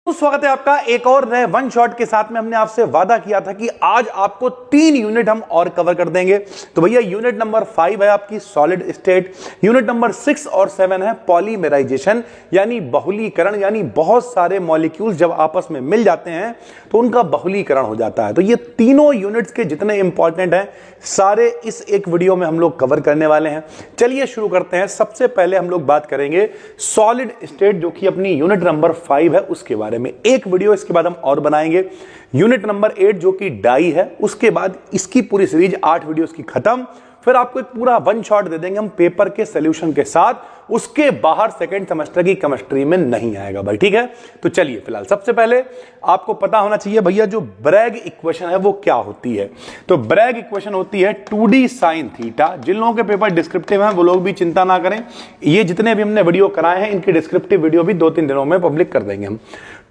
स्वागत है आपका एक और नए वन शॉट के साथ में। हमने आपसे वादा किया था कि आज आपको 3 यूनिट हम और कवर कर देंगे। तो भैया यूनिट नंबर 5 है आपकी सॉलिड स्टेट, यूनिट नंबर 6 और 7 है पॉलीमराइजेशन यानी बहुलीकरण, यानी बहुत सारे मॉलिक्यूल्स जब आपस में मिल जाते हैं तो उनका बहुलीकरण हो जाता है। तो ये तीनों यूनिट्स के जितने इंपॉर्टेंट हैं सारे इस एक वीडियो में हम लोग कवर करने वाले हैं। चलिए शुरू करते हैं। सबसे पहले हम लोग बात करेंगे सॉलिड स्टेट जो कि अपनी यूनिट नंबर 5 है उसके बारे में। एक वीडियो इसके बाद हम और बनाएंगे। यूनिट नंबर 8 जो कि डाई है, उसके बाद इसकी पूरी सीरीज 8 वीडियोस की खत्म। फिर आपको एक पूरा वन शॉट दे देंगे हम पेपर के सॉल्यूशन के साथ। उसके बाहर सेकंड सेमेस्टर की केमिस्ट्री में नहीं आएगा भाई, ठीक है। तो चलिए फिलहाल सबसे पहले आपको पता होना चाहिए भैया जो ब्रैग इक्वेशन है वो क्या होती है। तो ब्रैग इक्वेशन होती है 2d sin थीटा। जिन लोगों के पेपर डिस्क्रिप्टिव हैं वो लोग भी चिंता ना करें, ये जितने भी हमने वीडियो कराए हैं इनकी डिस्क्रिप्टिव वीडियो भी 2-3 दिनों में पब्लिक कर देंगे हम।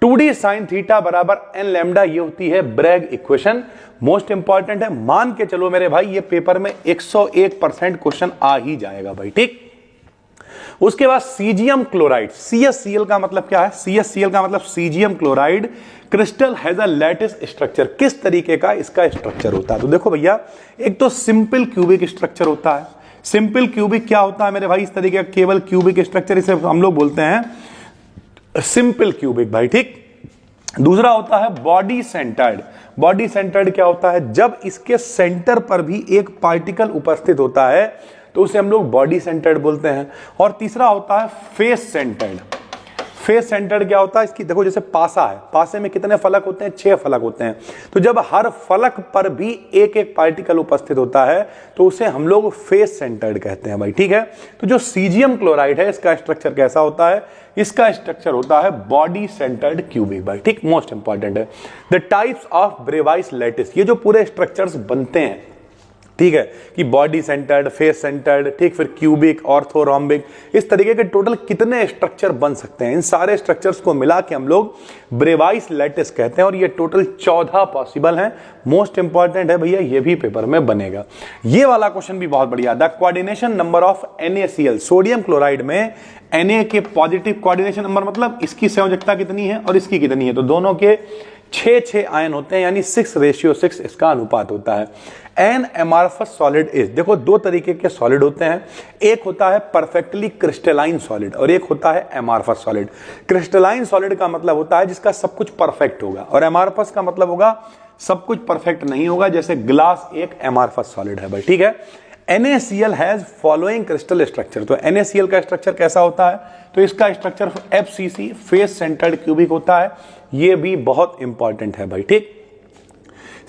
2d sin थीटा बराबर n लैम्डा, ये होती है ब्रैग इक्वेशन। मोस्ट इंपॉर्टेंट है, मान के चलो मेरे भाई ये पेपर में 101% क्वेश्चन आ ही जाएगा भाई, ठीक। उसके बाद सीजियम क्लोराइड, CaCl का मतलब क्या है? CaCl का मतलब caesium chloride crystal has a lattice structure. किस तरीके का इसका स्ट्रक्चर होता है? तो देखो भैया, एक तो सिंपल क्यूबिक स्ट्रक्चर होता है। सिंपल क्यूबिक क्या होता है मेरे भाई? इस तरीके का केवल क्यूबिक स्ट्रक्चर, इसे हम लोग बोलते हैं सिंपल क्यूबिक भाई, ठीक। दूसरा होता है बॉडी सेंटर्ड। बॉडी सेंटर्ड क्या होता है? जब इसके सेंटर पर भी एक पार्टिकल उपस्थित होता है तो उसे हम लोग बॉडी सेंटर्ड बोलते हैं। और तीसरा होता है फेस सेंटर्ड। फेस सेंटर्ड क्या होता है? इसकी देखो, जैसे पासा है, पासे में कितने फलक होते हैं? 6 फलक होते हैं। तो जब हर फलक पर भी एक एक पार्टिकल उपस्थित होता है तो उसे हम लोग फेस सेंटर्ड कहते हैं भाई, ठीक है। तो जो सीजियम क्लोराइड है इसका स्ट्रक्चर कैसा होता है? इसका स्ट्रक्चर होता है बॉडी सेंटर्ड क्यूबिक भाई, ठीक। मोस्ट इंपॉर्टेंट है द टाइप्स ऑफ ब्रेवाइस लैटिस। ये जो पूरे स्ट्रक्चर्स बनते हैं, ठीक है, कि बॉडी सेंटर्ड, फेस सेंटर्ड, ठीक, फिर क्यूबिक, ऑर्थोरोम्बिक, इस तरीके के टोटल कितने स्ट्रक्चर बन सकते हैं? इन सारे स्ट्रक्चर्स को मिला के हम लोग ब्रेवाइस लैटिस कहते हैं और ये टोटल 14 पॉसिबल हैं। मोस्ट इंपॉर्टेंट है भैया, ये भी पेपर में बनेगा। ये वाला क्वेश्चन भी बहुत बढ़िया। The coordination number of NaCl, sodium chloride में Na के पॉजिटिव कोऑर्डिनेशन नंबर मतलब इसकी संयोजकता कितनी है और इसकी कितनी है? तो दोनों के 6 आयन होते हैं, यानी 6:6 इसका अनुपात होता है। एन एमार्फस सॉलिड इज, देखो दो तरीके के सॉलिड होते हैं, एक होता है परफेक्टली क्रिस्टलाइन सॉलिड और एक होता है एमार्फस सॉलिड। क्रिस्टलाइन सॉलिड का मतलब होता है जिसका सब कुछ परफेक्ट होगा और एमार्फस का मतलब होगा सब कुछ परफेक्ट नहीं होगा, जैसे ग्लास एक एमार्फस सॉलिड है भाई, ठीक है। NaCl has following crystal structure. तो NaCl का स्ट्रक्चर कैसा होता है? तो इसका structure FCC face centred cubic होता है। ये भी बहुत इंपॉर्टेंट है भाई, ठीक।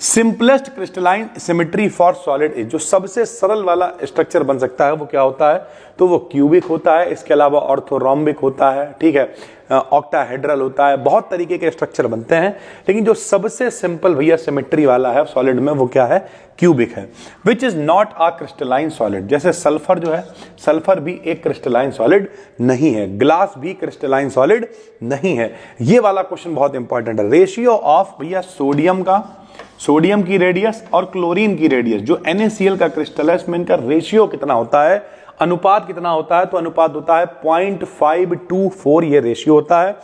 Simplest crystalline symmetry for solid is, जो सबसे सरल वाला स्ट्रक्चर बन सकता है वो क्या होता है? तो वो क्यूबिक होता है। इसके अलावा ऑर्थोरोम्बिक होता है, ठीक है, ऑक्टाहेड्रल होता है, बहुत तरीके के स्ट्रक्चर बनते हैं, लेकिन जो सबसे सिंपल भैया सिमेट्री वाला है सॉलिड में वो क्या है? क्यूबिक है। Which is not a crystalline solid, जैसे सल्फर जो है, सल्फर भी एक क्रिस्टलाइन सॉलिड नहीं है, ग्लास भी क्रिस्टलाइन सॉलिड नहीं है। ये वाला क्वेश्चन बहुत इंपॉर्टेंट है। रेशियो ऑफ भैया सोडियम का, सोडियम की रेडियस और क्लोरीन की रेडियस, जो NaCl का क्रिस्टल है इसमें इनका रेशियो कितना होता है, अनुपात कितना होता है? तो अनुपात होता है 0.524, ये रेशियो होता है।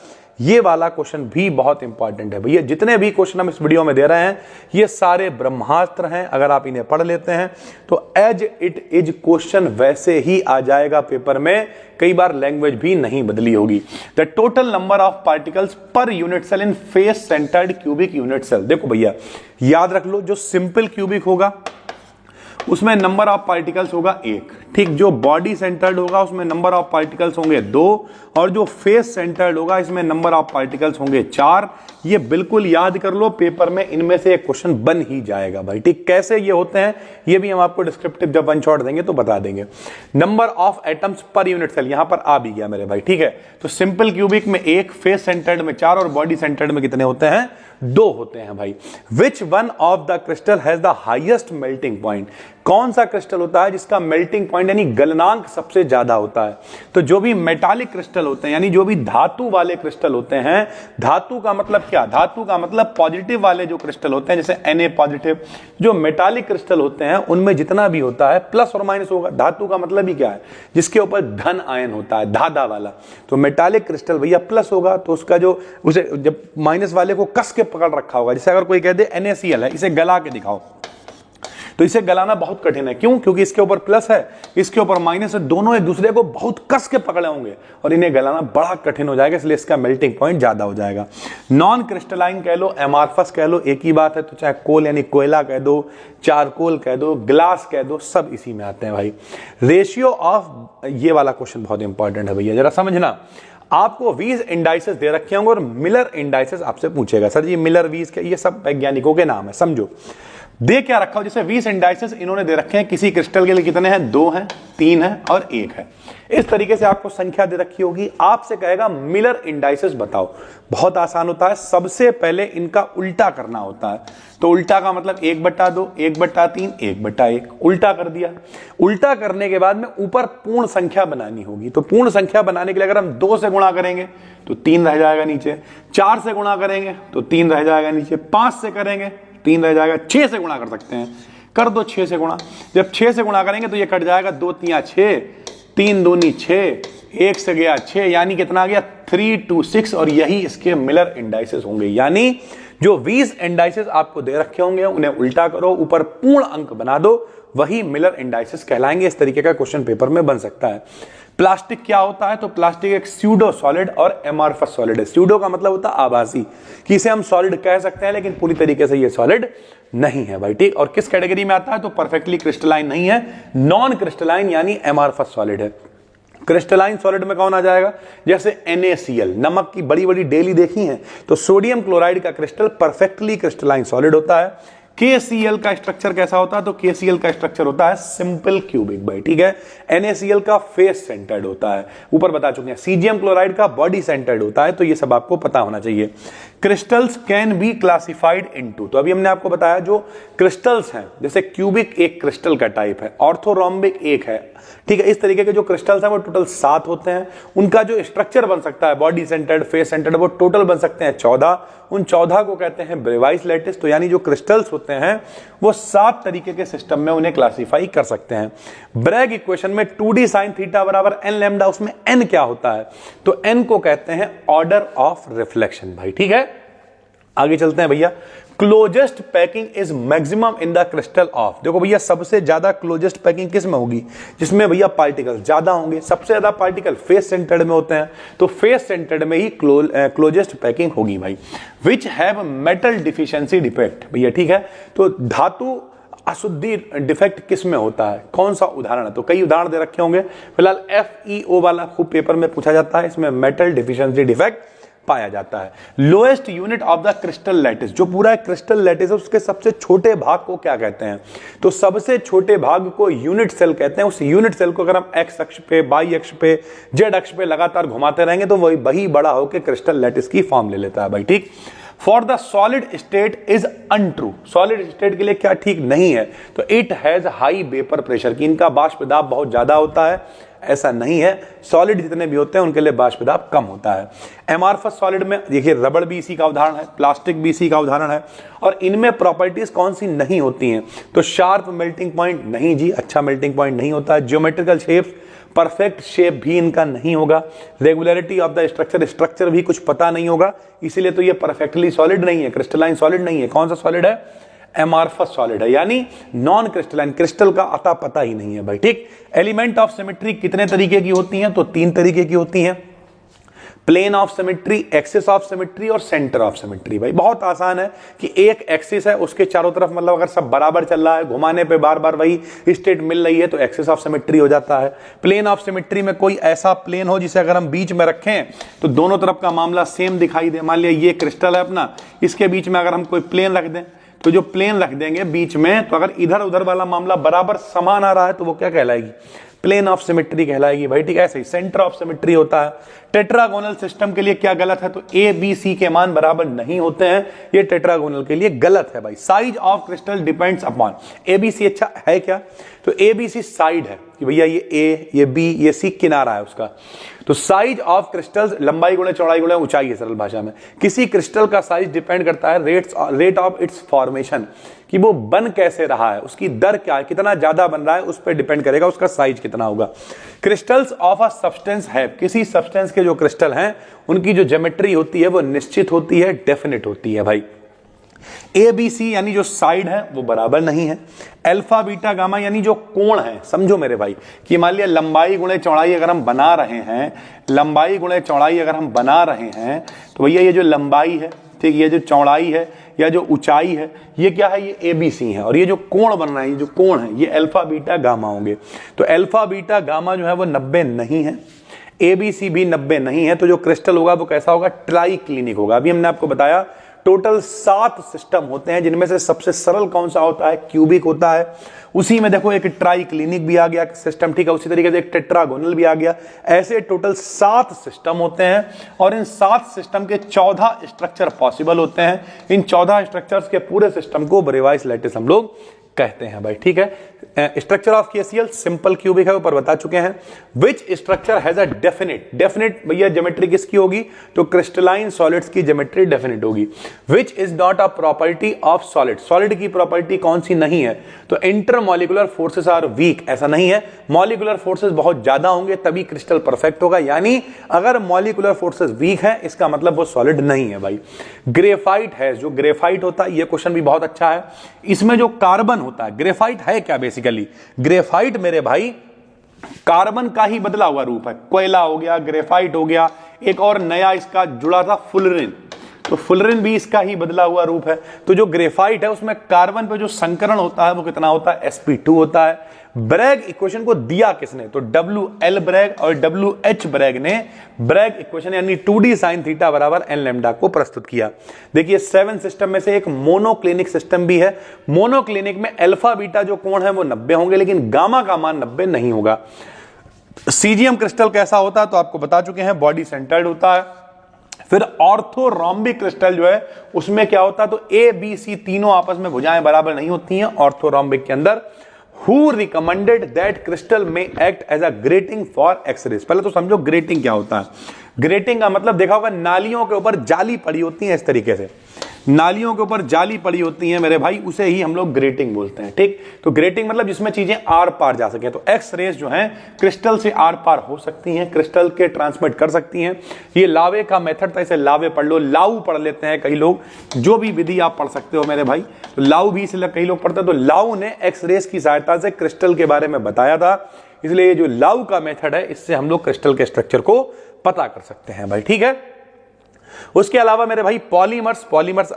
ये वाला क्वेश्चन भी बहुत इंपॉर्टेंट है भैया। जितने भी क्वेश्चन हम इस वीडियो में दे रहे हैं ये सारे ब्रह्मास्त्र हैं, अगर आप इन्हें पढ़ लेते हैं तो एज इट इज क्वेश्चन वैसे ही आ जाएगा पेपर में, कई बार लैंग्वेज भी नहीं बदली होगी। The total number of particles per unit cell in face centred cubic unit cell. देखो भैया याद रख लो, जो सिंपल क्यूबिक होगा उसमें नंबर ऑफ पार्टिकल्स होगा 1, ठीक। जो बॉडी सेंटर्ड होगा उसमें नंबर ऑफ पार्टिकल्स होंगे 2 और जो फेस सेंटर्ड होगा इसमें नंबर ऑफ पार्टिकल्स होंगे 4। ये बिल्कुल याद कर लो, पेपर में इनमें से एक क्वेश्चन बन ही जाएगा भाई, ठीक। कैसे ये होते हैं ये भी हम आपको डिस्क्रिप्टिव जब वन शॉट देंगे तो बता देंगे। Number of atoms per unit cell यहां पर आ भी गया मेरे भाई, ठीक है। तो सिंपल क्यूबिक में 1, फेस सेंटर्ड में 4 और बॉडी सेंटर्ड में कितने होते हैं? 2 होते हैं भाई। Which one of the crystal has the highest melting point, कौन सा क्रिस्टल होता है जिसका मेल्टिंग पॉइंट यानी गलनांक सबसे ज्यादा होता है? तो जो भी मेटालिक क्रिस्टल होते हैं यानी जो भी धातु वाले क्रिस्टल होते हैं, धातु का मतलब क्या, धातु का मतलब पॉजिटिव वाले जो क्रिस्टल होते हैं जैसे Na पॉजिटिव, जो मेटालिक क्रिस्टल होते हैं उनमें जितना भी होता है प्लस और माइनस होगा। धातु का मतलब ही क्या है, जिसके ऊपर धन आयन होता है, धाधा वाला। तो मेटालिक क्रिस्टल भैया प्लस होगा, तो उसका जो उसे जब माइनस वाले को कस के पकड़ रखा होगा, जैसे अगर कोई कह दे NaCl है, इसे गला के दिखाओ, तो इसे गलाना बहुत कठिन है। क्यों? क्योंकि इसके ऊपर प्लस है, इसके ऊपर माइनस है, दोनों एक दूसरे को बहुत कस के पकड़े होंगे और इन्हें गलाना बड़ा कठिन हो जाएगा, इसलिए इसका मेल्टिंग पॉइंट ज्यादा हो जाएगा। नॉन क्रिस्टलाइन कह लो, एमार्फस कह लो, एक ही बात है। तो चाहे कोल यानी कोयला कह दो, चारकोल कह दो, ग्लास कह दो, सब इसी में आते हैं भाई। रेशियो ऑफ, ये वाला क्वेश्चन बहुत इंपॉर्टेंट है भैया, जरा समझना। आपको वीज इंडाइसेस दे रखे होंगे और मिलर इंडाइसेस आपसे पूछेगा, सर जी मिलर वीज के, ये सब वैज्ञानिकों के नाम है, समझो। दे क्या रखा हो, जैसे 20 इंडाइसेस इन्होंने दे रखे हैं, किसी क्रिस्टल के लिए कितने हैं, 2 हैं, 3 हैं और 1 है। इस तरीके से आपको संख्या दे रखी होगी, आपसे कहेगा मिलर इंडाइसेस बताओ। बहुत आसान होता है, सबसे पहले इनका उल्टा करना होता है। तो उल्टा का मतलब 1/2, 1/3, 1/1, उल्टा कर दिया। उल्टा करने के बाद में ऊपर पूर्ण संख्या बनानी होगी। तो पूर्ण संख्या बनाने के लिए अगर हम 2 से गुणा करेंगे तो 3 रह जाएगा नीचे, 4 से गुणा करेंगे तो 3 रह जाएगा नीचे, 5 से करेंगे 3 रह जाएगा, 6 से गुणा कर सकते हैं, कर दो 6 से गुणा। जब 6 से गुणा करेंगे तो ये कट जाएगा, 2 3 6, 3 दूनी 6, 1 से गया 6, यानी कितना आ गया 3 2 6, और यही इसके मिलर इंडाइसेस होंगे। यानी जो 20 इंडाइसेस आपको दे रखे होंगे उन्हें उल्टा करो, ऊपर पूर्ण अंक बना दो, वही मिलर इंडाइसेस कहलाएंगे। इस तरीके का क्वेश्चन पेपर में बन सकता है। प्लास्टिक क्या होता है? तो प्लास्टिक एक स्यूडो सॉलिड और एमॉर्फस सॉलिड है। स्यूडो का मतलब होता है आभासी, कि इसे हम सॉलिड कह सकते हैं लेकिन पूरी तरीके से ये सॉलिड नहीं है भाई, ठीक। और किस कैटेगरी में आता है? तो परफेक्टली क्रिस्टलाइन नहीं है, नॉन क्रिस्टलाइन यानी एमॉर्फस सॉलिड है। क्रिस्टलाइन सॉलिड में कौन आ जाएगा? जैसे NaCl, नमक की बड़ी बड़ी डेली देखी है, तो सोडियम क्लोराइड का क्रिस्टल परफेक्टली क्रिस्टलाइन सॉलिड होता है। KCl का स्ट्रक्चर कैसा होता है? तो KCl का स्ट्रक्चर होता है सिंपल क्यूबिक भाई, ठीक है। NaCl का फेस सेंटर्ड होता है, ऊपर बता चुके हैं। सीजियम क्लोराइड का बॉडी सेंटर्ड होता है, तो ये सब आपको पता होना चाहिए। Crystals can be classified into, तो अभी हमने आपको बताया जो क्रिस्टल्स हैं, जैसे क्यूबिक एक क्रिस्टल का टाइप है, ऑर्थोरोम्बिक एक है, ठीक है। इस तरीके के जो क्रिस्टल्स हैं वो टोटल 7 होते हैं। उनका जो स्ट्रक्चर बन सकता है बॉडी सेंटर्ड, फेस सेंटर्ड, वो टोटल बन सकते हैं 14। उन 14 को कहते हैं ब्रेवाइस लैटिस। तो यानी जो क्रिस्टल्स होते हैं वो 7 तरीके के सिस्टम में उन्हें क्लासिफाई कर सकते हैं। ब्रैग इक्वेशन में 2d sin थीटा बराबर n लैम्डा, उसमें n क्या होता है? तो n को कहते हैं ऑर्डर ऑफ रिफ्लेक्शन भाई, ठीक है। आगे चलते हैं भैया। Closest packing is maximum in the crystal of, देखो भैया सबसे ज्यादा क्लोजेस्ट पैकिंग किस में होगी? जिसमें भैया पार्टिकल ज्यादा होंगे। सबसे ज्यादा पार्टिकल फेस सेंटर्ड में होते हैं, तो फेस सेंटर्ड में ही क्लोजेस्ट पैकिंग होगी भाई। Which have metal deficiency defect, भैया ठीक है। तो धातु अशुद्धि डिफेक्ट किस में होता है? कौन सा उदाहरण है? तो कई उदाहरण दे रखे होंगे, फिलहाल FeO वाला खूब पेपर में पूछा जाता है, इसमें मेटल डिफिशियंसी डिफेक्ट पाया जाता है। Lowest unit of the crystal lattice, जो पूरा क्रिस्टल लैटिस है उसके सबसे छोटे भाग को क्या कहते हैं? तो सबसे छोटे भाग को यूनिट सेल कहते हैं। उस यूनिट सेल को अगर हम एक्स अक्ष पे, वाई अक्ष पे, जेड अक्ष पे लगातार घुमाते रहेंगे तो वही बड़ा होकर क्रिस्टल लैटिस की फॉर्म ले लेता है भाई, ठीक। For the solid state is untrue, solid state के लिए क्या ठीक नहीं है? तो it has high vapour pressure, कि इनका बाष्प दाब बहुत ज्यादा होता है, ऐसा नहीं है। सॉलिड जितने भी होते हैं उनके लिए बाष्प दाब कम होता है। एमॉर्फस सॉलिड में देखिए रबड़ भी इसी का उदाहरण है, प्लास्टिक भी इसी का उदाहरण है। और इनमें प्रॉपर्टीज कौन सी नहीं होती हैं? तो शार्प मेल्टिंग पॉइंट नहीं जी, अच्छा मेल्टिंग पॉइंट नहीं होता है। ज्योमेट्रिकल शेप्स, परफेक्ट शेप भी इनका नहीं होगा। रेगुलरिटी ऑफ द स्ट्रक्चर भी कुछ पता नहीं होगा, इसीलिए तो ये परफेक्टली सॉलिड नहीं है, क्रिस्टलाइन सॉलिड नहीं है। कौन सा सॉलिड है? एमॉर्फस सॉलिड है, यानी नॉन क्रिस्टलाइन, क्रिस्टल का अता पता ही नहीं है भाई, ठीक। एलिमेंट ऑफ सिमेट्री कितने तरीके की होती हैं? तो 3 तरीके की होती हैं। Plane of symmetry, axis of symmetry और सेंटर ऑफ सिमेट्री। भाई बहुत आसान है कि एक एक्सिस है, उसके चारों तरफ मतलब अगर सब बराबर चल रहा है, घुमाने पे बार बार वही स्टेट मिल रही है, तो एक्सिस ऑफ सिमेट्री हो जाता है। प्लेन ऑफ सिमेट्री में कोई ऐसा प्लेन हो जिसे अगर हम बीच में रखें तो दोनों तरफ का मामला सेम दिखाई दे। मान लिया ये क्रिस्टल है अपना, इसके बीच में अगर हम कोई प्लेन रख दें, तो जो प्लेन रख देंगे बीच में, तो अगर इधर उधर वाला मामला बराबर समान आ रहा है तो वो क्या कहलाएगी? प्लेन ऑफ सिमेट्री कहलाएगी भाई, ठीक है। ऐसे ही सेंटर ऑफ सिमेट्री होता है। टेट्रागोनल सिस्टम के लिए क्या गलत है, तो ए बी सी के मान बराबर नहीं होते हैं, ये टेट्रागोनल के लिए गलत है भाई। Size of crystal depends upon A B C. अच्छा है क्या, तो ए बी सी साइड है कि भैया ये ए, ये बी, ये सी किनारा है उसका। तो साइज ऑफ क्रिस्टल्स लंबाई गुणे चौड़ाई गुणे ऊंचाई है सरल भाषा में। किसी क्रिस्टल का साइज डिपेंड करता है रेट ऑफ इट्स फॉर्मेशन, कि वो बन कैसे रहा है, उसकी दर क्या है, कितना ज्यादा बन रहा है, उस पर डिपेंड करेगा उसका साइज कितना होगा। क्रिस्टल्स ऑफ अ सब्सटेंस है, किसी सब्सटेंस के जो क्रिस्टल हैं उनकी जो ज्योमेट्री होती है वो निश्चित होती है, डेफिनेट होती है भाई। ए बी सी यानी जो साइड है वो बराबर नहीं है। अल्फा बीटा गामा यानी जो कोण है, समझो मेरे भाई कि मान लिया लंबाई गुणे चौड़ाई अगर हम बना रहे हैं, लंबाई गुणे चौड़ाई अगर हम बना रहे हैं तो भैया ये जो लंबाई है, ठीक, ये जो चौड़ाई है या जो ऊंचाई है, ये क्या है, ये ए बी सी है। और ये जो कोण बन रहा है, ये जो कोण है, ये अल्फा बीटा गामा होंगे। तो अल्फा बीटा गामा जो है वो 90 नहीं है, ए बी सी भी 90 नहीं है। तो जो क्रिस्टल होगा वो कैसा होगा, ट्राई क्लिनिक होगा। अभी हमने आपको बताया टोटल 7 सिस्टम होते हैं, जिनमें से सबसे सरल कौन सा होता है, क्यूबिक होता है। उसी में देखो एक ट्राई क्लिनिक भी आ गया सिस्टम, ठीक है। उसी तरीके से एक टेट्रागोनल भी आ गया। ऐसे टोटल 7 सिस्टम होते हैं और इन 7 सिस्टम के 14 स्ट्रक्चर पॉसिबल होते हैं। इन 14 स्ट्रक्चर्स के पूरे सिस्टम को ब्रेवाइस लैटिस हम लोग कहते हैं भाई, ठीक है। Structure of KCL simple cubic है, ऊपर बता चुके हैं। Which structure has a definite भैया ज्योमेट्री किसकी होगी, तो क्रिस्टलाइन सॉलिड्स की ज्योमेट्री डेफिनेट होगी। Which is not a property of solid की प्रॉपर्टी कौन सी नहीं है, तो इंटरमॉलिक्यूलर फोर्सेस आर वीक, ऐसा नहीं है। मॉलिक्यूलर फोर्सेस बहुत ज्यादा होंगे तभी क्रिस्टल परफेक्ट होगा, यानी अगर मॉलिक्यूलर फोर्सेस वीक है इसका मतलब वो सॉलिड नहीं है भाई। ग्रेफाइट है, जो ग्रेफाइट होता है, ये क्वेश्चन भी बहुत अच्छा है। इसमें जो कार्बन होता है, ग्रेफाइट है क्या बेसिकली, ग्रेफाइट मेरे भाई कार्बन का ही बदला हुआ रूप है। कोयला हो गया, ग्रेफाइट हो गया, एक और नया इसका जुड़ा था फुलरिन, तो फुलरिन भी इसका ही बदला हुआ रूप है। तो जो ग्रेफाइट है उसमें कार्बन पे जो संकरण होता है वो कितना होता है, sp2 होता है। ब्रैग इक्वेशन को दिया किसने, तो WL ब्रैग और WH ब्रैग ने ब्रैग इक्वेशन यानी 2d sin थीटा बराबर n लैम्डा को प्रस्तुत किया। देखिए 7 सिस्टम में से एक मोनोक्लिनिक सिस्टम भी है। मोनोक्लिनिक में अल्फा बीटा जो कोण है वो 90 होंगे, लेकिन गामा का मान 90 नहीं होगा। सीजीएम क्रिस्टल कैसा होता है तो आपको बता चुके हैं, बॉडी सेंटर्ड होता है। फिर ऑर्थोरोम्बिक क्रिस्टल जो है उसमें क्या होता है, तो ए बी सी तीनों आपस में भुजाएं बराबर नहीं होती हैं ऑर्थोरोम्बिक के अंदर। Who recommended that crystal may act as a grating for X-rays? पहले तो समझो ग्रेटिंग क्या होता है। ग्रेटिंग का मतलब देखा होगा, नालियों के ऊपर जाली पड़ी होती है, इस तरीके से नालियों के ऊपर जाली पड़ी होती है मेरे भाई, उसे ही हम लोग ग्रेटिंग बोलते हैं, ठीक। तो ग्रेटिंग मतलब जिसमें चीजें आर पार जा सके। तो एक्स रेज जो हैं क्रिस्टल से आर पार हो सकती हैं, क्रिस्टल के ट्रांसमिट कर सकती हैं। ये लावे का मेथड था, इसे लावे पढ़ लो, लाऊ पढ़ लेते हैं कई लोग, जो भी विधि आप पढ़ सकते हो मेरे भाई। तो लाऊ भी इसलिए कई लोग पढ़ते हैं। तो लाऊ ने एक्स रेज की सहायता से क्रिस्टल के बारे में बताया था, इसलिए जो लाऊ का मेथड है इससे हम लोग क्रिस्टल के स्ट्रक्चर को पता कर सकते हैं भाई, ठीक है। उसके अलावा मेरे भाई पॉलीमर्स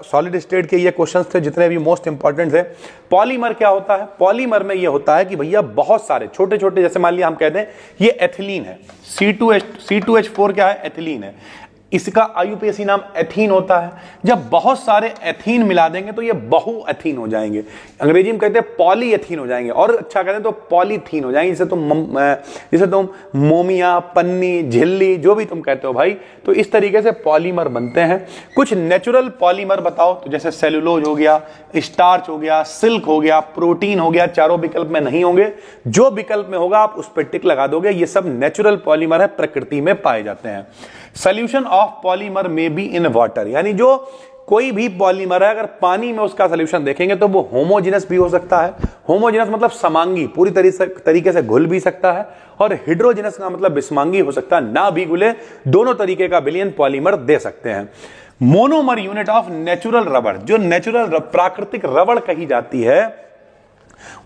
सॉलिड स्टेट के ये क्वेश्चंस थे जितने भी मोस्ट इंपॉर्टेंट थे। पॉलीमर क्या होता है, पॉलीमर में ये होता है कि भैया बहुत सारे छोटे छोटे, जैसे मान लिया हम कहते हैं ये एथिलीन है, C2H4 क्या है, एथिलीन है। इसका आईयूपीएसी नाम एथीन होता है। जब बहुत सारे एथीन मिला देंगे तो ये बहु एथीन हो जाएंगे, अंग्रेजी में कहते हैं पॉली एथीन हो जाएंगे, और अच्छा कहते हैं तो पॉलीथीन हो जाएंगे। जिसे तुम मोमिया, पन्नी, झिल्ली, जो भी तुम कहते हो भाई। तो इस तरीके से पॉलीमर बनते हैं। कुछ नेचुरल पॉलीमर बताओ, तो जैसे सेलुलोज हो गया, स्टार्च हो गया, सिल्क हो गया, प्रोटीन हो गया। चारों विकल्प में नहीं होंगे, जो विकल्प में होगा आप उस पर टिक लगा दोगे। ये सब नेचुरल पॉलीमर है, प्रकृति में पाए जाते हैं। सोल्यूशन ऑफ पॉलीमर में बी इन वाटर, यानी जो कोई भी पॉलीमर है अगर पानी में उसका सोल्यूशन देखेंगे तो वो होमोजेनस भी हो सकता है। होमोजेनस मतलब समांगी, पूरी तरीके से घुल भी सकता है, और हिड्रोजेनस का मतलब विषमांगी हो सकता है, ना भी घुले, दोनों तरीके का विलयन पॉलीमर दे सकते हैं। Monomer unit of natural rubber, जो नेचुरल प्राकृतिक रबर कही जाती है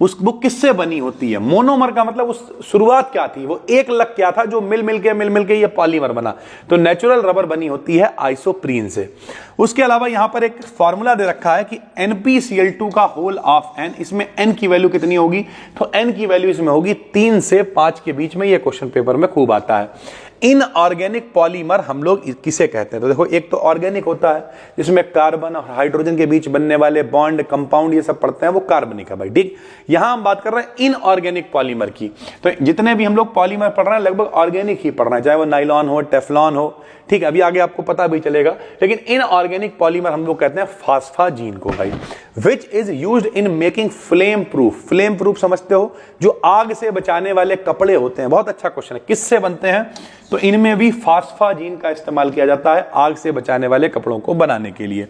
वो किससे बनी होती है। मोनोमर का मतलब उस शुरुआत क्या थी, वो एक लग क्या था जो मिल मिल के ये पॉलीमर बना। तो नेचुरल रबर बनी होती है आइसोप्रीन से। उसके अलावा यहां पर एक फॉर्मूला दे रखा है कि NpCl2 का होल ऑफ n, इसमें n की वैल्यू कितनी होगी, तो n की वैल्यू इसमें होगी 3 से 5 के बीच में। ये क्वेश्चन पेपर में खूब आता है। इनऑर्गेनिक पॉलीमर हम लोग किसे कहते हैं? तो देखो, एक तो ऑर्गेनिक होता है जिसमें कार्बन और हाइड्रोजन के बीच बनने वाले बॉन्ड, कंपाउंड, ये सब पढ़ते हैं, वो कार्बनिक है भाई, ठीक। यहां हम बात कर रहे हैं इनऑर्गेनिक पॉलीमर की। तो जितने भी हम लोग पॉलीमर पढ़ रहे हैं लगभग ऑर्गेनिक ही पढ़ रहे हैं, चाहे वो नाइलॉन हो, टेफ्लॉन हो, ठीक है, अभी आगे आपको पता भी चलेगा। लेकिन इनऑर्गेनिक पॉलीमर हम लोग कहते हैं फास्फाजीन को भाई, which is used in making flame proof. Flame proof समझते हो? जो आग से बचाने वाले कपड़े होते हैं। बहुत अच्छा क्वेश्चन है, किससे बनते हैं? तो इनमें भी फास्फाजीन का इस्तेमाल किया जाता है आग से बचाने वाले कपड़ों को बनाने के लिए।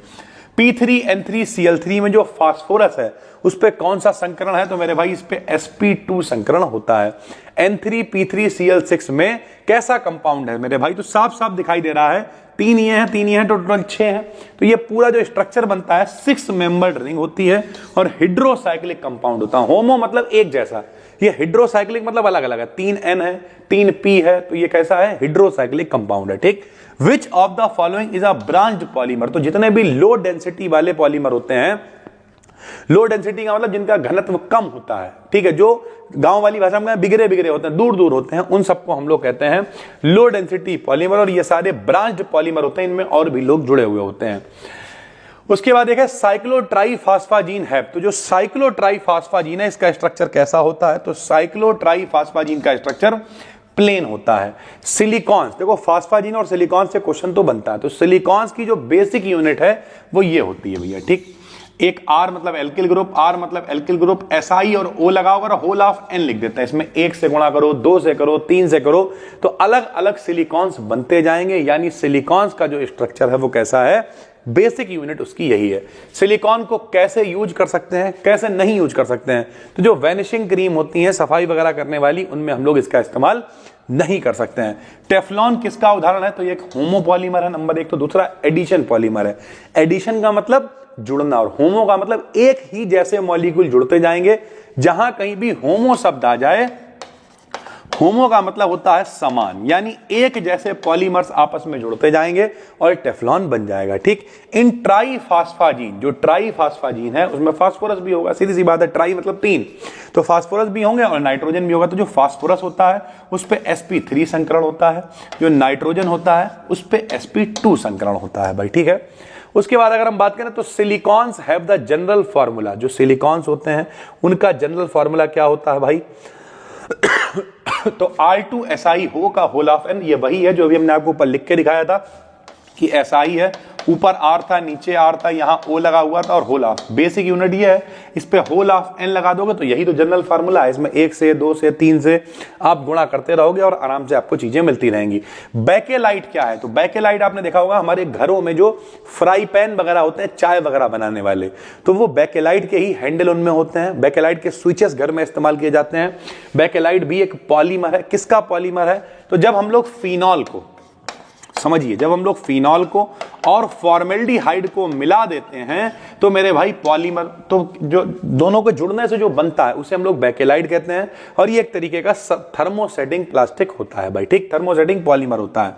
P3N3Cl3 में जो फास्फोरस है उस पे कौन सा संकरण है? तो मेरे भाई इस पे sp2 संकरण होता है। N3P3Cl6 में कैसा कंपाउंड है मेरे भाई? तो साफ साफ दिखाई दे रहा है, तीन ये हैं, टोटल 6 हैं। तो ये पूरा जो स्ट्रक्चर बनता है 6 मेंबर्ड रिंग होती है और हिड्रोसाइक्लिक कंपाउंड होता है। होमो मतलब एक जैसा, ये हिड्रोसाइक्लिक मतलब अलग अलग है। 3N है, 3P है, तो ये कैसा है? हिड्रोसाइक्लिक कंपाउंड है, ठीक। Which of the following is a branched polymer? तो जितने भी लो डेंसिटी वाले पॉलीमर होते हैं, लो डेंसिटी का मतलब जिनका घनत्व कम होता है, ठीक है, जो गांव वाली भाषा में बिगड़े बिगड़े होते हैं, दूर दूर होते हैं, उन सबको हम लोग कहते हैं लो डेंसिटी पॉलीमर। और ये सारे ब्रांच्ड पॉलीमर होते हैं, इनमें और भी लोग जुड़े हुए होते हैं। उसके बाद देखिए साइक्लोट्राइफास्फाजीन है। तो जो साइक्लोट्राइफास्फाजीन है इसका स्ट्रक्चर कैसा होता है? तो साइक्लोट्राइफास्फाजीन का स्ट्रक्चर प्लेन होता है। सिलिकॉन्स, देखो फास्फाजीन और सिलिकॉन से क्वेश्चन तो बनता है। तो सिलिकॉन्स की जो बेसिक यूनिट है वो ये होती है भैया, ठीक। एक R मतलब एल्किल ग्रुप, R मतलब एल्किल ग्रुप, SI और O लगा होगा, होल ऑफ N लिख देते हैं। इसमें 1 से गुणा करो, 2 से करो, 3 से करो, तो अलग अलग सिलिकॉन्स बनते जाएंगे। यानी सिलिकॉन्स का जो स्ट्रक्चर है वो कैसा है? बेसिक यूनिट उसकी यही है। सिलिकॉन को कैसे यूज कर सकते हैं, कैसे नहीं यूज कर सकते हैं? तो जो वैनिशिंग क्रीम होती है सफाई वगैरह करने वाली, उनमें हम लोग इसका इस्तेमाल नहीं कर सकते हैं। टेफ्लॉन किसका उदाहरण है? तो ये एक होमोपॉलीमर है नंबर 1। तो दूसरा एडिशन पॉलीमर है। एडिशन का मतलब जुड़ना और होमो का मतलब एक ही जैसे मॉलिक्यूल जुड़ते जाएंगे। जहां कहीं भी होमो शब्द आ जाए, होमो का मतलब होता है समान, यानी एक जैसे पॉलीमर्स आपस में जुड़ते जाएंगे और टेफ्लॉन बन जाएगा, ठीक। इन ट्राइफास्फाजीन, जो ट्राइफास्फाजीन है उसमें फास्फोरस भी होगा, सीधी सी बात है, ट्राई मतलब 3, तो फास्फोरस भी होंगे और नाइट्रोजन भी होगा। तो जो फास्फोरस होता है उस पे sp3 संकरण होता है, जो नाइट्रोजन होता है उस पे sp2 संकरण होता है भाई, ठीक है। उसके बाद अगर हम बात करें तो silicones have the general formula. जो सिलिकॉन्स होते हैं उनका जनरल फार्मूला क्या होता है भाई? तो R2SI हो का होल ऑफ N, ये वही है जो अभी हमने आपको ऊपर लिख के दिखाया था कि SI है, ऊपर R था, नीचे R था, यहां O लगा हुआ था और होल ऑफ। बेसिक यूनिट ये है, इस पे होल ऑफ N लगा दोगे तो यही तो जनरल फार्मूला है। इसमें 1 से 2 से 3 से आप गुणा करते रहोगे और आराम से आपको चीजें मिलती रहेंगी। बैकेलाइट क्या है? तो बैकेलाइट आपने देखा होगा हमारे घरों में जो फ्राई पैन वगैरह होते हैं चाय वगैरह बनाने वाले, तो वो बैकेलाइट के ही हैंडल उनमें होते हैं। बैकेलाइट के स्विचेस घर में इस्तेमाल किए जाते हैं। बैकेलाइट भी एक पॉलीमर है। किसका पॉलीमर है? तो जब हम लोग फिनॉल को, समझिए, जब हम लोग फिनॉल को और फॉर्मेल्डिहाइड को मिला देते हैं तो मेरे भाई पॉलीमर, तो जो दोनों के जुड़ने से जो बनता है उसे हम लोग बैकेलाइट कहते हैं। और ये एक तरीके का थर्मोसेटिंग प्लास्टिक होता है भाई, ठीक, थर्मोसेटिंग पॉलीमर होता है।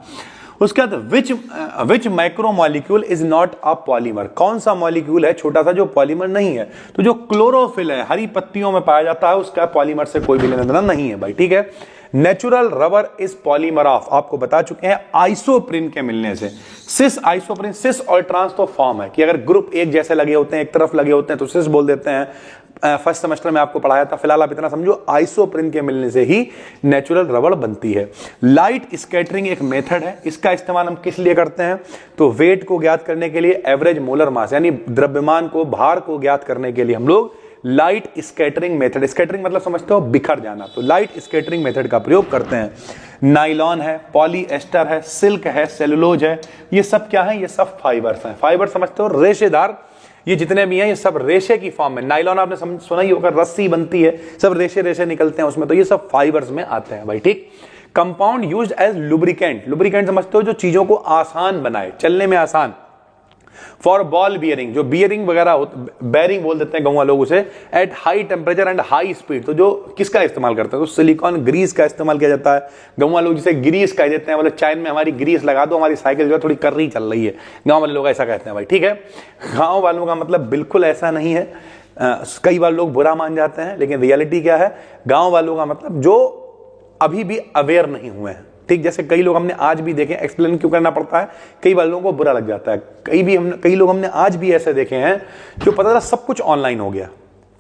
उसके बाद विच माइक्रोमॉलिक्यूल इज नॉट अ पॉलीमर? कौन सा मॉलिक्यूल है छोटा सा जो पॉलीमर नहीं है? तो जो क्लोरोफिल है, हरी पत्तियों में पाया जाता है, उसका पॉलीमर से कोई भी लेना देना नहीं है भाई, ठीक है। Natural rubber is polymer of, आपको बता चुके हैं, आइसोप्रिन के मिलने से। सिस आइसोप्रिन, सिस और ट्रांस तो फॉर्म है कि अगर ग्रुप एक जैसे लगे होते हैं, एक तरफ लगे होते हैं तो सिस बोल देते हैं। फर्स्ट सेमेस्टर में आपको पढ़ाया था। फिलहाल आप इतना समझो, आइसोप्रिन के मिलने से ही नेचुरल रबर बनती है। लाइट स्कैटरिंग एक मेथड है, इसका इस्तेमाल हम किस लिए करते हैं? तो वेट को ज्ञात करने के लिए, एवरेज मोलर मास यानी द्रव्यमान को, भार को ज्ञात करने के लिए हम लोग लाइट स्कैटरिंग मेथड, स्कैटरिंग मतलब समझते हो बिखर जाना, तो लाइट स्कैटरिंग मेथड का प्रयोग करते हैं। नाइलॉन है, पॉलीएस्टर है, सिल्क है, सेलुलोज है, ये सब क्या है? ये सब फाइबर्स हैं। फाइबर समझते हो, रेशेदार, ये जितने भी हैं ये सब रेशे की फॉर्म में। नाइलॉन आपने सुना ही होगा, रस्सी बनती है, सब रेशे रेशे निकलते हैं उसमें, तो ये सब फाइबर्स में आते हैं भाई, ठीक। Compound used as lubricant, lubricant समझते हो जो चीजों को आसान बनाए, चलने में आसान। फॉर बॉल बियरिंग, जो बियरिंग वगैरह, बैरिंग बोल देते हैं गांव लोग उसे, at high temperature and high speed, तो जो किसका इस्तेमाल करते हैं? तो सिलिकॉन ग्रीस का इस्तेमाल किया जाता है। गांव लोग जिसे ग्रीस कह देते हैं, मतलब चाइन में हमारी ग्रीस लगा दो, हमारी साइकिल जो है थोड़ी कर्री चल रही है, गांव वाले लोग ऐसा कहते हैं भाई, ठीक है। गांव वालों का मतलब बिल्कुल ऐसा नहीं है, कई बार लोग बुरा मान जाते हैं, लेकिन रियलिटी क्या है? गांव वालों का मतलब जो अभी भी अवेयर नहीं हुए हैं, ठीक, जैसे कई लोग हमने आज भी देखे, एक्सप्लेन क्यों करना पड़ता है, कई बार लोगों को बुरा लग जाता है, कई लोग हमने आज भी ऐसे देखे हैं जो पता चला सब कुछ ऑनलाइन हो गया,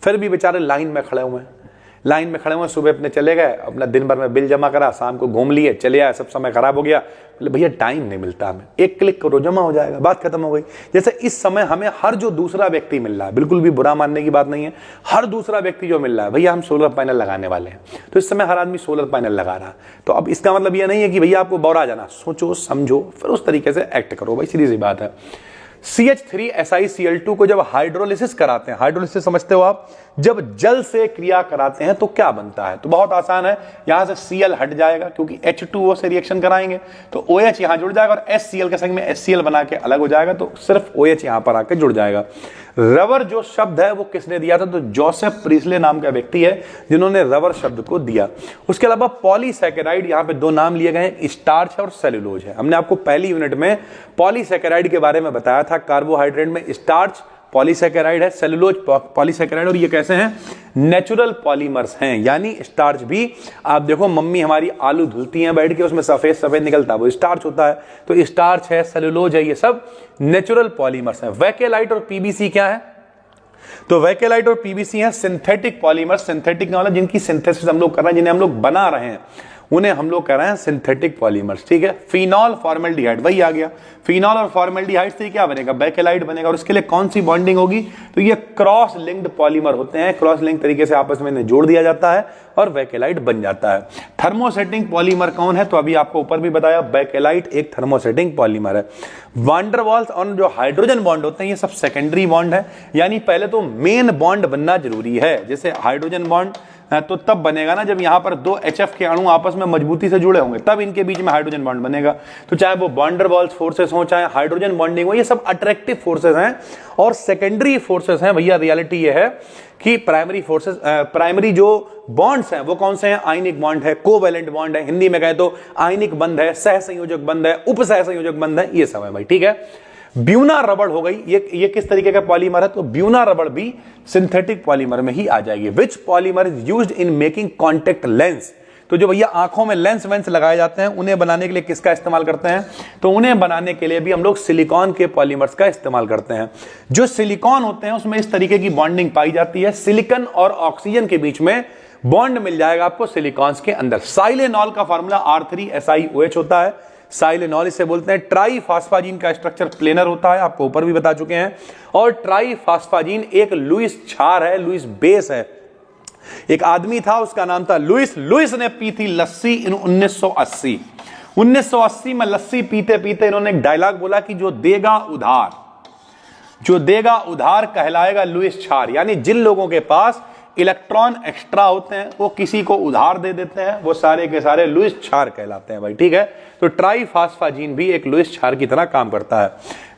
फिर भी बेचारे लाइन में खड़े हुए हैं, सुबह अपने चले गए, अपना दिन भर में बिल जमा करा, शाम को घूम लिए, चले आए, सब समय खराब हो गया। बोले भैया टाइम नहीं मिलता हमें, एक क्लिक करो जमा हो जाएगा, बात खत्म हो गई। जैसे इस समय हमें हर जो दूसरा व्यक्ति मिल रहा है, बिल्कुल भी बुरा मानने की बात नहीं है, हर दूसरा व्यक्ति जो मिल रहा है, भैया हम सोलर पैनल लगाने वाले हैं, तो इस समय हर आदमी सोलर पैनल लगा रहा है। तो अब इसका मतलब यह नहीं है कि भैया आपको बौरा जाना, सोचो समझो फिर उस तरीके से एक्ट करो, भाई सीधी सी बात है। CH3SiCl2 को जब हाइड्रोलिसिस कराते हैं, हाइड्रोलिसिस समझते हो आप, जब जल से क्रिया कराते हैं तो क्या बनता है, तो बहुत आसान है, यहां से Cl हट जाएगा क्योंकि H2O से रिएक्शन कराएंगे तो OH यहां जुड़ जाएगा और HCl के संग में HCl बना के अलग हो जाएगा, तो सिर्फ OH यहां पर आके जुड़ जाएगा। रबर जो शब्द है वो किसने दिया था, तो जोसेफ प्रीस्ले नाम का व्यक्ति है जिन्होंने रबर शब्द को दिया। उसके अलावा पॉलीसैकेराइड, यहां पे दो नाम लिए गए, स्टार्च और सेलुलोज है। हमने आपको पहली यूनिट में पॉलीसैकेराइड के बारे में बताया था, कार्बोहाइड्रेट में स्टार्च पॉलीसैकेराइड है, सेलुलोज पॉलीसैकेराइड, और ये कैसे हैं, नेचुरल पॉलीमर्स हैं। यानी स्टार्च भी, आप देखो मम्मी हमारी आलू धुलती हैं बैठ के, उसमें सफेद सफेद निकलता है वो स्टार्च होता है, तो स्टार्च है, सेलुलोज है, ये सब नेचुरल पॉलीमर्स हैं। वैकेलाइट और पीबीसी क्या है, तो वैकेलाइट और पीबीसी हैं सिंथेटिक पॉलीमर्स। सिंथेटिक का मतलब जिनकी सिंथेसिस हम लोग कर रहे हैं, जिन्हें हम लोग बना रहे हैं, उन्हें हम लोग कह रहे हैं सिंथेटिक पॉलीमर्स। ठीक है, फिनॉल फॉर्मेल्डिहाइड, वही आ गया, फिनॉल और फॉर्मेल्डिहाइड से क्या बनेगा, बैकेलाइट बनेगा, और इसके लिए कौन सी बॉन्डिंग होगी, तो ये क्रॉस लिंक्ड पॉलीमर होते हैं, क्रॉस लिंक तरीके से आपस में इन्हें जोड़ दिया जाता है और बैकेलाइट बन जाता है। थर्मोसेटिंग पॉलीमर कौन है, तो अभी आपको ऊपर भी बताया, बैकेलाइट एक थर्मोसेटिंग पॉलीमर है। वांडर वाल्स और जो हाइड्रोजन बॉन्ड होते हैं ये सब सेकेंडरी बॉन्ड है, यानी पहले तो मेन बॉन्ड बनना जरूरी है। जैसे हाइड्रोजन बॉन्ड तो तब बनेगा ना जब यहां पर दो HF के अणु आपस में मजबूती से जुड़े होंगे, तब इनके बीच में हाइड्रोजन बॉन्ड बनेगा। तो चाहे वो वांडर वाल्स फोर्सेस हो, चाहे हाइड्रोजन बॉन्डिंग हो, ये सब अट्रैक्टिव फोर्सेस हैं। और सेकेंडरी फोर्सेस हैं भैया, रियलिटी ये है कि प्राइमरी फोर्सेस, प्राइमरी जो बॉन्ड्स हैं वो कौन से हैं, आयनिक बॉन्ड है, कोवैलेंट बॉन्ड है, हिंदी में कहे तो आयनिक बंध है, सहसंयोजक बंध है, उपसहसंयोजक बंध है, ये सब है भाई। ठीक है, ब्यूना रबड़ हो गई, ये किस तरीके का पॉलीमर है, तो ब्यूना रबड़ भी सिंथेटिक पॉलीमर में ही आ जाएगी। Which polymer is used in making contact lens, तो जो भैया आंखों में लेंस वेंस लगाए जाते हैं उन्हें बनाने के लिए किसका इस्तेमाल करते हैं, तो उन्हें बनाने के लिए भी हम लोग सिलिकॉन के पॉलीमर्स का इस्तेमाल करते हैं। जो सिलिकॉन होते हैं उसमें इस तरीके की बॉन्डिंग पाई जाती है, सिलिकॉन और ऑक्सीजन के बीच में बॉन्ड मिल जाएगा आपको सिलिकॉन्स के अंदर। साइलेनॉल का फॉर्मूला R3SiOH होता है, साइलेनॉल इसे बोलते हैं। ट्राईफॉस्फाजीन का स्ट्रक्चर प्लेनर होता है, आपको ऊपर भी बता चुके हैं। और ट्राईफॉस्फाजीन एक लुईस क्षार है, लुईस बेस है। एक आदमी था उसका नाम था लुईस, लुईस ने पी थी लस्सी इन 1980 में लस्सी पीते पीते इन्होंने एक डायलॉग बोला कि जो देगा उधार कहलाएगा लुईस क्षार। यानी जिन लोगों के पास इलेक्ट्रॉन एक्स्ट्रा होते हैं वो किसी को उधार दे देते हैं, वो सारे के सारे लुईस क्षार कहलाते हैं भाई। ठीक है, तो ट्राईफॉस्फाजीन भी एक लुईस क्षार की तरह काम करता है।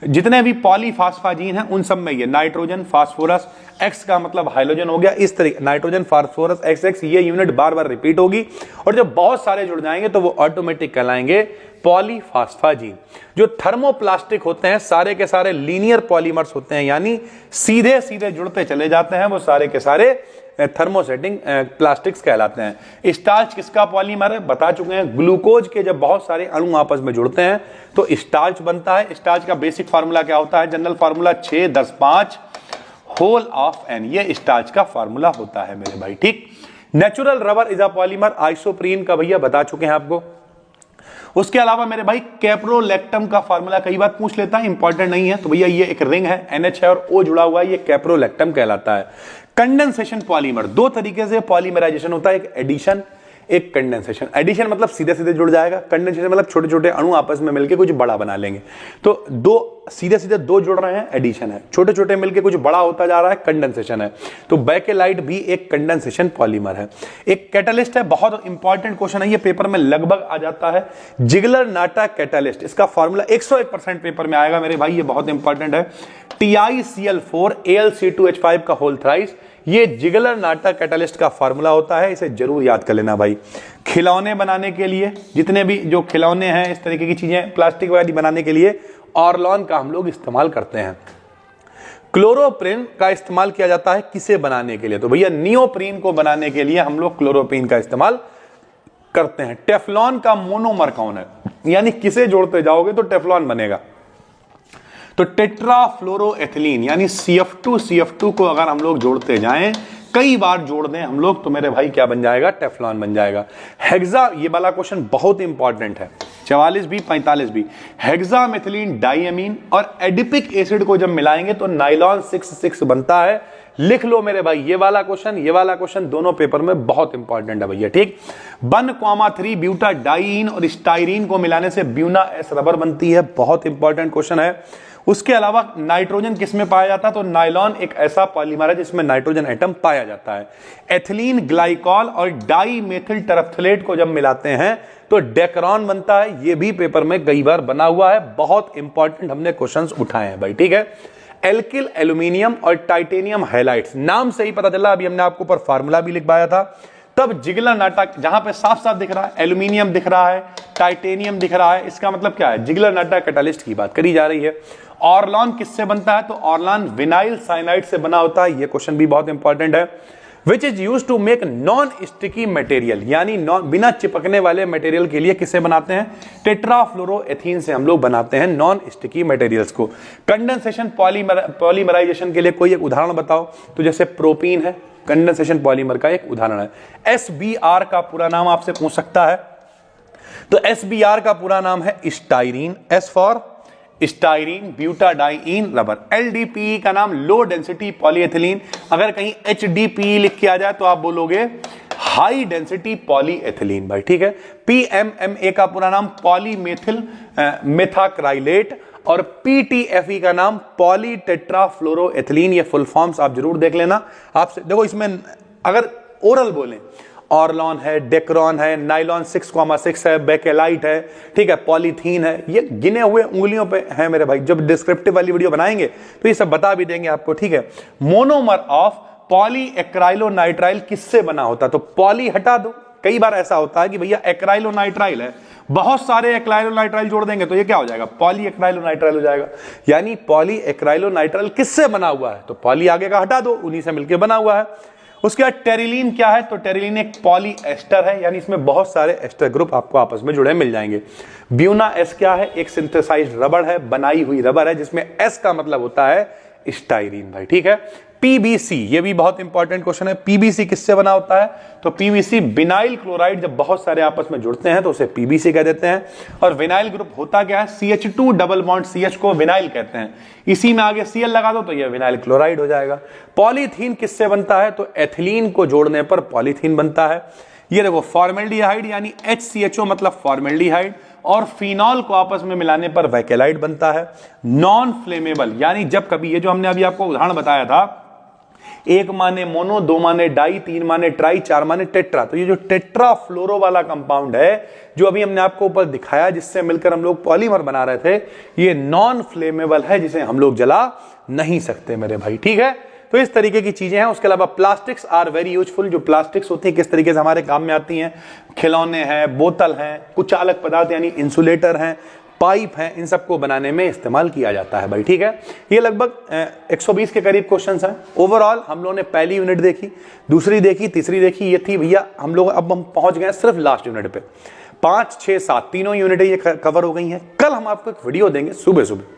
जितने भी पॉलीफॉस्फाजीन हैं उन सब में ये नाइट्रोजन, फास्फोरस, एक्स का मतलब हाइड्रोजन हो गया, इस तरीके नाइट्रोजन, फास्फोरस, एक्स, ये यूनिट बार बार रिपीट होगी और जब बहुत सारे जुड़ जाएंगे तो वो ऑटोमेटिक कहलाएंगे पॉलीफॉस्फाजीन। जो थर्मोप्लास्टिक होते हैं सारे के सारे लीनियर पॉलीमर्स होते हैं, यानी सीधे सीधे जुड़ते चले जाते हैं, वो सारे के सारे थर्मोसेटिंग प्लास्टिक्स कहलाते हैं। स्टार्च किसका पॉलीमर है, बता चुके हैं। ग्लूकोज के जब बहुत सारे अणु आपस में जुड़ते हैं तो स्टार्च बनता है। स्टार्च का बेसिक फार्मूला क्या होता है, general formula 6-10-5 whole of n, ये स्टार्च का फार्मूला होता है मेरे भाई। ठीक, natural rubber is a polymer, isoprene का भैया बता चुके हैं आपको। उसके अलावा मेरे भाई कैप्रोलैक्टम का फार्मूला कई बार पूछ लेता है, इंपॉर्टेंट नहीं है, तो भैया ये एक रिंग है, NH है और O जुड़ा हुआ है, ये कैप्रोलैक्टम कहलाता है। कंडेंसेशन पॉलीमर, दो तरीके से पॉलीमराइजेशन होता है, एक एडिशन, एक कंडेंसेशन। एडिशन मतलब सीधे सीधे जुड़ जाएगा, कंडेंसेशन मतलब छोटे छोटे अणु आपस में मिलकर कुछ बड़ा बना लेंगे। तो दो सीधे सीधे दो जुड़ रहे हैं, एडिशन है। छोटे छोटे मिलकर कुछ बड़ा होता जा रहा है, कंडेंसेशन है। तो बैकेलाइट भी एक कंडेंसेशन पॉलीमर है। एक कैटालिस्ट है, बहुत इंपॉर्टेंट क्वेश्चन है ये, पेपर में लगभग आ जाता है। जिगलर नाटा कैटालिस्ट, इसका फॉर्मूला 101% पेपर में आएगा मेरे भाई, ये बहुत इंपॉर्टेंट है। TiCl4 Al(C2H5) का होल थ्राइस, ये जिगलर नाटा कैटालिस्ट का फार्मूला होता है, इसे जरूर याद कर लेना भाई। खिलौने बनाने के लिए, जितने भी जो खिलौने हैं इस तरीके की चीजें प्लास्टिक वाली बनाने के लिए ऑर्लॉन का हम लोग इस्तेमाल करते हैं। क्लोरोप्रीन का इस्तेमाल किया जाता है किसे बनाने के लिए, तो भैया नियोप्रीन को बनाने के लिए हम लोग क्लोरोप्रीन का इस्तेमाल करते हैं। टेफ्लॉन का मोनोमर कौन है, यानी किसे जोड़ते जाओगे तो टेफ्लॉन बनेगा? तो टेट्राफ्लोरोएथिलीन यानी CF2 को अगर हम लोग जोड़ते जाएं, कई बार जोड़ दें हम लोग, तो मेरे भाई क्या बन जाएगा? टेफ्लॉन बन जाएगा। हेक्सा, ये वाला क्वेश्चन बहुत इंपॉर्टेंट है, 44B 45B। हेक्सामेथिलीन डाइएमीन और एडिपिक एसिड को जब मिलाएंगे तो नाइलॉन 6 बनता है। लिख लो मेरे भाई, ये वाला क्वेश्चन दोनों पेपर में बहुत इंपॉर्टेंट है भैया, ठीक। 1,3 ब्यूटाडाइईन और स्टाइरीन को मिलाने से ब्यूना एस रबर बनती है, बहुत इंपॉर्टेंट क्वेश्चन है। उसके अलावा नाइट्रोजन किसमें पाया जाता है? तो नाइलॉन एक ऐसा पॉलीमर है जिसमें नाइट्रोजन एटम पाया जाता है। एथिलीन ग्लाइकॉल और डाईमेथिल टरफ्थलेट को जब मिलाते हैं तो डेक्रॉन बनता है। ये भी पेपर में कई बार बना हुआ है, बहुत इंपॉर्टेंट हमने क्वेश्चंस उठाए हैं भाई, ठीक है। एल्किल एल्यूमिनियम और टाइटेनियम हैलाइड्स, नाम से ही पता चला, अभी हमने आपको ऊपर फार्मूला भी लिखवाया था। तब जिगलर नाटा, जहां पे साफ साफ दिख रहा है एल्यूमिनियम दिख रहा है, टाइटेनियम दिख रहा है, इसका मतलब क्या है? जिगलर नाटा कैटालिस्ट की बात करी जा रही है। ऑर्लॉन किससे बनता है? तो ऑर्लॉन विनाइल साइनाइड से बना होता है। यह क्वेश्चन भी बहुत इंपॉर्टेंट है। Which is use to make non sticky material, यानी बिना चिपकने वाले मटेरियल के लिए किसे बनाते हैं? टेट्राफ्लोरोएथीन से हम लोग बनाते हैं नॉन स्टिकी मटेरियल्स को। कंडेंसेशन पॉलीमराइजेशन के लिए कोई एक उदाहरण बताओ। तो जैसे प्रोपीन है, कंडेंसेशन पॉलीमर का एक उदाहरण है। SBR का पूरा नाम आपसे पूछ सकता है, तो SBR का पूरा नाम है styrene, S for styrene butadiene rubber. LDPE का नाम लो डेंसिटी पॉलीएथिलीन, अगर कहीं HDPE लिख के आ जाए तो आप बोलोगे हाई डेंसिटी पॉलीएथिलीन भाई, ठीक है। PMMA का पूरा नाम पॉलीमेथिल मेथाक्राइलेट और PTFE का नाम पॉलीटेट्राफ्लोरोएथिलीन। ये फुल फॉर्म्स आप जरूर देख लेना। आपसे देखो, इसमें अगर ओरल बोलें, ऑर्लॉन है, डेक्रॉन है, नाइलॉन 6,6 है, बेकेलाइट है, ठीक है, पॉलीथीन है, ये गिने हुए उंगलियों पे हैं मेरे भाई। जब डिस्क्रिप्टिव वाली वीडियो बनाएंगे तो ये सब बता भी देंगे आपको, ठीक है। मोनोमर ऑफ पॉलीएक्राइलोनाइट्राइल किससे बना होता? तो पॉली हटा दो, कई बार ऐसा होता है कि भैया एक्राइलोनाइट्राइल है, बहुत सारे एक्राइलोनाइट्राइल जोड़ देंगे तो ये क्या हो जाएगा? पॉलीएक्राइलोनाइट्राइल हो जाएगा। यानी पॉलीएक्राइलोनाइट्राइल किससे बना हुआ है? तो पॉली आगे का हटा दो, उन्हीं से मिलकर बना हुआ है। उसके बाद टेरिलीन क्या है? तो टेरिलीन एक पॉलीएस्टर है, यानी इसमें बहुत सारे एस्टर ग्रुप आपको आपस में जुड़े मिल जाएंगे। ब्यूना एस क्या है? एक सिंथेसाइज्ड रबर है, बनाई हुई रबर है, जिसमें एस का मतलब होता है स्टाइरीन भाई, ठीक है। पीबीसी, ये भी बहुत इंपॉर्टेंट क्वेश्चन है। पीबीसी किससे बना होता है? तो पीबीसी बिनाइल क्लोराइड जब बहुत सारे आपस में जुड़ते हैं तो उसे पीबीसी कह देते हैं। और विनाइल ग्रुप होता क्या है? CH2 डबल बॉन्ड CH को विनाइल कहते हैं। इसी में आगे Cl लगा दो तो ये विनाइल क्लोराइड हो जाएगा। पॉलीथीन किससे बनता है? तो एथिलीन को जोड़ने पर पॉलीथीन बनता है। ये देखो, फॉर्मेल्डिहाइड यानी HCHO मतलब फॉर्मेल्डिहाइड, और फिनॉल को आपस में मिलाने पर वैकेलाइट बनता है। नॉन फ्लेमेबल, यानी जब कभी, ये जो हमने अभी आपको उदाहरण बताया था, 1 माने मोनो, 2 माने डाई, 3 माने ट्राई, 4 माने टेट्रा, तो ये जो टेट्रा फ्लोरो वाला कंपाउंड है जो अभी हमने आपको ऊपर दिखाया, जिससे मिलकर हम लोग पॉलीमर बना रहे थे, ये नॉन फ्लेमेबल है, जिसे हम लोग जला नहीं सकते मेरे भाई, ठीक है। तो इस तरीके की चीजें हैं। उसके अलावा प्लास्टिक्स आर वेरी यूजफुल, जो प्लास्टिक्स होती है किस तरीके से हमारे काम में आती हैं, खिलौने हैं, बोतल हैं, कुछ चालक पदार्थ यानी इंसुलेटर हैं, पाइप है, इन सबको बनाने में इस्तेमाल किया जाता है भाई, ठीक है। ये लगभग 120 के करीब क्वेश्चंस हैं। ओवरऑल हम लोगों ने पहली यूनिट देखी, दूसरी देखी, तीसरी देखी, ये थी भैया हम लोग, अब हम पहुंच गए सिर्फ लास्ट यूनिट पे। 5, 6, 7 तीनों यूनिटें ये कवर हो गई हैं। कल हम आपको एक वीडियो देंगे सुबह सुबह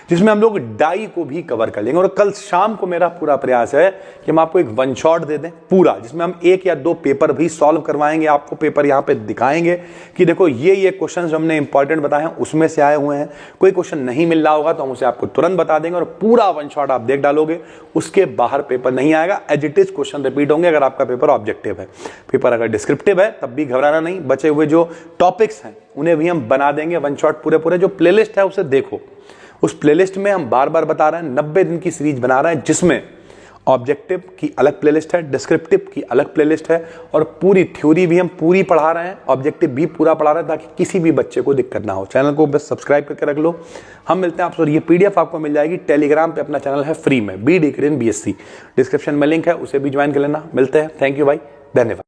जिसमें हम लोग डाई को भी कवर कर लेंगे, और कल शाम को मेरा पूरा प्रयास है कि हम आपको एक वन शॉट दे दें पूरा, जिसमें हम 1 या 2 पेपर भी सॉल्व करवाएंगे, आपको पेपर यहाँ पे दिखाएंगे कि देखो ये क्वेश्चन जो हमने इंपॉर्टेंट बताए हैं उसमें से आए हुए हैं। कोई क्वेश्चन नहीं मिल रहा होगा तो हम उसे आपको तुरंत बता देंगे और पूरा वन शॉट आप देख डालोगे, उसके बाहर पेपर नहीं आएगा, as it is question repeat होंगे अगर आपका पेपर ऑब्जेक्टिव है। पेपर अगर डिस्क्रिप्टिव है तब भी घबराना नहीं, बचे हुए जो टॉपिक्स हैं उन्हें भी हम बना देंगे वन शॉट पूरे। जो प्लेलिस्ट है उसे देखो, उस प्लेलिस्ट में हम बार बार बता रहे हैं, 90 दिन की सीरीज बना रहे हैं, जिसमें ऑब्जेक्टिव की अलग प्लेलिस्ट है, डिस्क्रिप्टिव की अलग प्लेलिस्ट है, और पूरी थ्योरी भी हम पूरी पढ़ा रहे हैं, ऑब्जेक्टिव भी पूरा पढ़ा रहे हैं, ताकि किसी भी बच्चे को दिक्कत ना हो। चैनल को बस सब्सक्राइब करके रख लो। हम मिलते हैं आपसे, ये PDF आपको मिल जाएगी टेलीग्राम पे, अपना चैनल है फ्री में, BD Kirin BSc, डिस्क्रिप्शन में लिंक है, उसे भी ज्वाइन कर लेना। मिलते हैं, थैंक यू भाई, धन्यवाद।